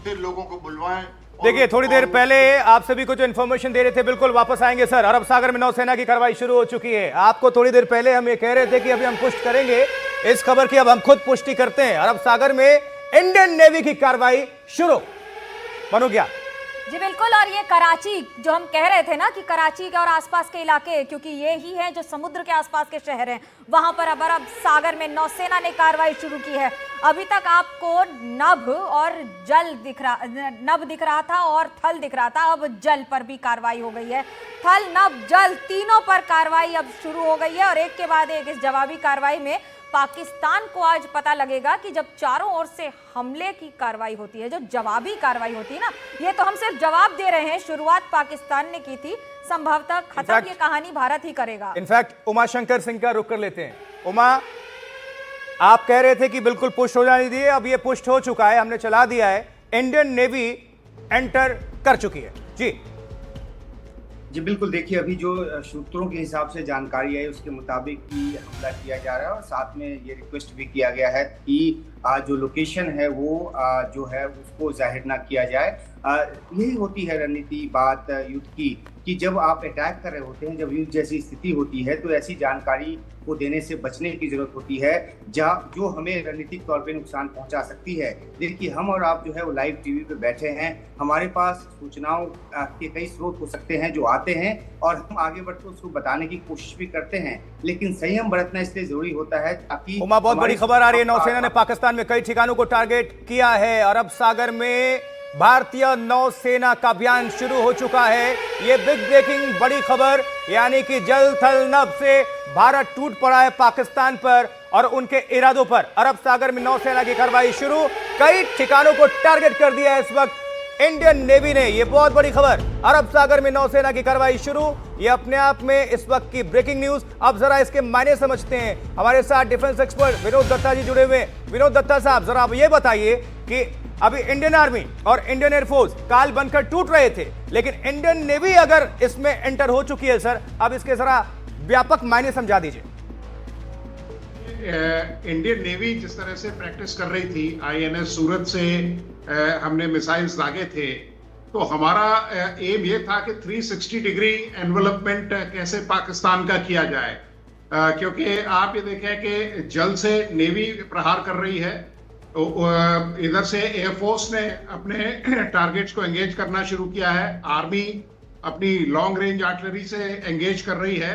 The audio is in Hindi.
फिर लोगों को बुलवाएं। देखिए, थोड़ी देर पहले आप सभी को जो इन्फॉर्मेशन दे रहे थे, बिल्कुल वापस आएंगे सर। अरब सागर में नौसेना की कार्रवाई शुरू हो चुकी है। आपको थोड़ी देर पहले हम ये कह रहे थे कि अभी हम पुष्टि करेंगे इस खबर की, अब हम खुद पुष्टि करते हैं। अरब सागर में इंडियन नेवी की कार्रवाई शुरू। मनु क्या? जी बिल्कुल, और ये कराची जो हम कह रहे थे ना कि कराची के और आसपास के इलाके, क्योंकि ये ही हैं जो समुद्र के आसपास के शहर हैं, वहां पर अब अरब सागर में नौसेना ने कार्रवाई शुरू की है। अभी तक आपको नभ और जल नभ दिख रहा था और थल दिख रहा था, अब जल पर भी कार्रवाई हो गई है। थल, नभ, जल तीनों पर कार्रवाई अब शुरू हो गई है और एक के बाद एक इस जवाबी कार्रवाई में पाकिस्तान को आज पता लगेगा कि जब चारों ओर से हमले की कार्रवाई होती है, जो जवाबी कार्रवाई होती है ना, ये तो हम सिर्फ जवाब दे रहे हैं। शुरुआत पाकिस्तान ने की थी, संभवतः खत्म ये कहानी भारत ही करेगा। इनफैक्ट उमा शंकर सिंह का रुख कर लेते हैं। उमा, आप कह रहे थे कि बिल्कुल पुष्ट हो जाने दिए, अब ये पुष्ट हो चुका है, हमने चला दिया है, इंडियन नेवी एंटर कर चुकी है। जी जी बिल्कुल, देखिए अभी जो सूत्रों के हिसाब से जानकारी है उसके मुताबिक ही हमला किया जा रहा है और साथ में ये रिक्वेस्ट भी किया गया है कि जो लोकेशन है वो जो है उसको जाहिर ना किया जाए। यही होती है रणनीति बात युद्ध की कि जब आप अटैक कर रहे होते हैं, जब युद्ध जैसी स्थिति होती है तो ऐसी जानकारी को देने से बचने की जरूरत होती है जो हमें रणनीतिक तौर पे नुकसान पहुंचा सकती है। देखिए, हम और आप जो है वो लाइव टीवी पे बैठे हैं, हमारे पास सूचनाओं के कई स्रोत हो सकते हैं जो आते हैं और हम आगे बढ़कर उसको बताने की कोशिश भी करते हैं, लेकिन संयम बरतना इसलिए जरूरी होता है ताकि। उमा, बहुत बड़ी खबर आ रही है, नौसेना ने पाकिस्तान में कई ठिकानों को टारगेट किया है। अरब सागर में भारतीय नौसेना का अभियान शुरू हो चुका है। ये बिग ब्रेकिंग बड़ी खबर, यानी कि जल थल नभ से भारत टूट पड़ा है पाकिस्तान पर और उनके इरादों पर। अरब सागर में नौसेना की कार्रवाई शुरू, कई ठिकानों को टारगेट कर दिया है इस वक्त इंडियन नेवी ने। यह बहुत बड़ी खबर, अरब सागर में नौसेना की कार्रवाई शुरू, यह अपने आप में इस वक्त की ब्रेकिंग न्यूज। अब जरा इसके मायने समझते हैं। हमारे साथ डिफेंस एक्सपर्ट विनोद दत्ता जी जुड़े हुए। विनोद दत्ता साहब, जरा आप ये बताइए कि अभी इंडियन आर्मी और इंडियन एयरफोर्स काल बनकर टूट रहे थे, लेकिन इंडियन नेवी अगर इसमें एंटर हो चुकी है सर, अब इसके जरा व्यापक मायने समझा दीजिए। इंडियन नेवी जिस तरह से प्रैक्टिस कर रही थी, आईएनएस सूरत से हमने मिसाइल्स दागे थे, तो हमारा एम ये था कि 360 डिग्री एनवेलपमेंट कैसे पाकिस्तान का किया जाए, क्योंकि आप ये देखें कि जल से नेवी प्रहार कर रही है, तो इधर से एयरफोर्स ने अपने टारगेट्स को एंगेज करना शुरू किया है, आर्मी अपनी लॉन्ग रेंज आर्टिलरी से एंगेज कर रही है।